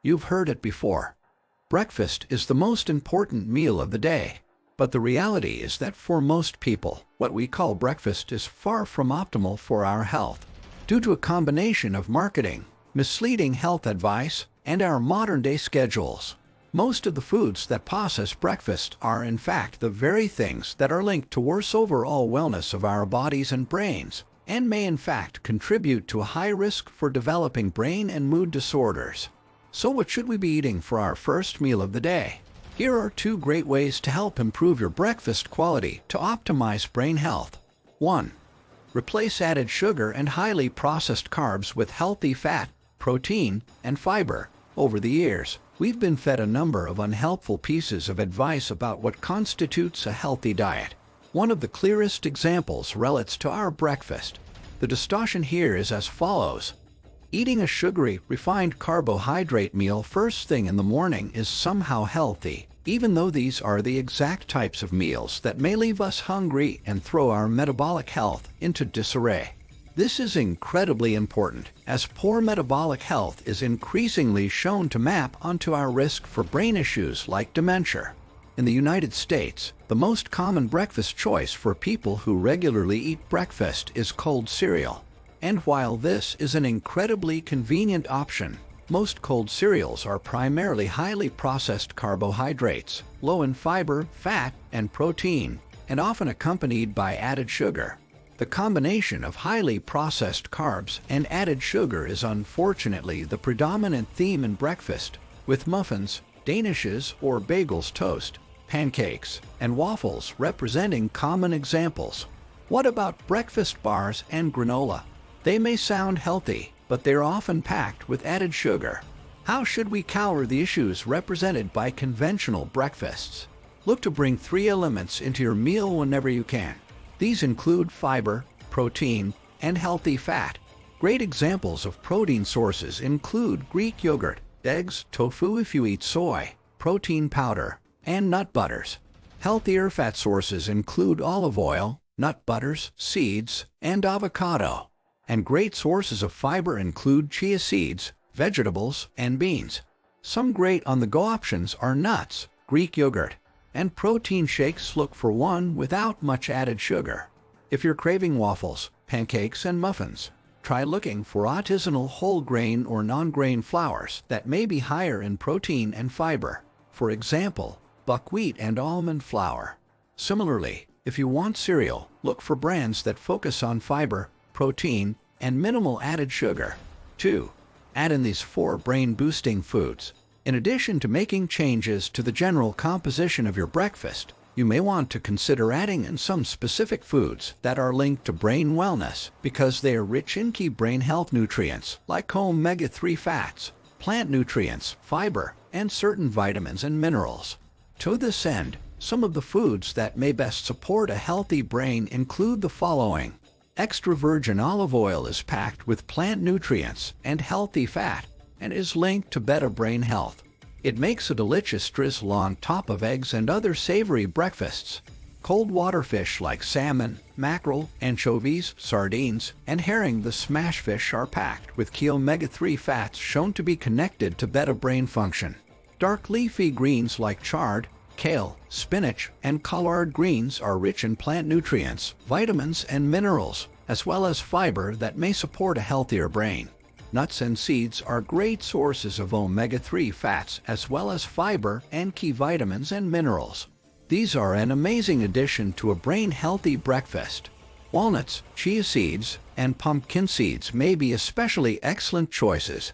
You've heard it before. Breakfast is the most important meal of the day. But the reality is that for most people, what we call breakfast is far from optimal for our health. Due to a combination of marketing, misleading health advice, and our modern-day schedules, most of the foods that pass as breakfast are in fact the very things that are linked to worse overall wellness of our bodies and brains, and may in fact contribute to a high risk for developing brain and mood disorders. So what should we be eating for our first meal of the day? Here are 2 great ways to help improve your breakfast quality to optimize brain health. 1. Replace added sugar and highly processed carbs with healthy fat, protein, and fiber. Over the years, we've been fed a number of unhelpful pieces of advice about what constitutes a healthy diet. One of the clearest examples relates to our breakfast. The distortion here is as follows. Eating a sugary, refined carbohydrate meal first thing in the morning is somehow healthy, even though these are the exact types of meals that may leave us hungry and throw our metabolic health into disarray. This is incredibly important, as poor metabolic health is increasingly shown to map onto our risk for brain issues like dementia. In the United States, the most common breakfast choice for people who regularly eat breakfast is cold cereal. And while this is an incredibly convenient option, most cold cereals are primarily highly processed carbohydrates, low in fiber, fat, and protein, and often accompanied by added sugar. The combination of highly processed carbs and added sugar is unfortunately the predominant theme in breakfast, with muffins, danishes or bagels, toast, pancakes, and waffles representing common examples. What about breakfast bars and granola? They may sound healthy, but they're often packed with added sugar. How should we counter the issues represented by conventional breakfasts? Look to bring 3 elements into your meal whenever you can. These include fiber, protein, and healthy fat. Great examples of protein sources include Greek yogurt, eggs, tofu if you eat soy, protein powder, and nut butters. Healthier fat sources include olive oil, nut butters, seeds, and avocado. And great sources of fiber include chia seeds, vegetables, and beans. Some great on-the-go options are nuts, Greek yogurt, and protein shakes. Look for one without much added sugar. If you're craving waffles, pancakes, and muffins, try looking for artisanal whole grain or non-grain flours that may be higher in protein and fiber. For example, buckwheat and almond flour. Similarly, if you want cereal, look for brands that focus on fiber, protein, and minimal added sugar. 2. Add in these 4 brain-boosting foods. In addition to making changes to the general composition of your breakfast, you may want to consider adding in some specific foods that are linked to brain wellness because they are rich in key brain health nutrients like omega-3 fats, plant nutrients, fiber, and certain vitamins and minerals. To this end, some of the foods that may best support a healthy brain include the following. Extra virgin olive oil is packed with plant nutrients and healthy fat and is linked to better brain health. It makes a delicious drizzle on top of eggs and other savory breakfasts. Cold water fish like salmon, mackerel, anchovies, sardines, and herring, the smash fish, are packed with key omega-3 fats shown to be connected to better brain function. Dark leafy greens like chard, kale, spinach, and collard greens are rich in plant nutrients, vitamins, and minerals, as well as fiber that may support a healthier brain. Nuts and seeds are great sources of omega-3 fats as well as fiber and key vitamins and minerals. These are an amazing addition to a brain-healthy breakfast. Walnuts, chia seeds, and pumpkin seeds may be especially excellent choices,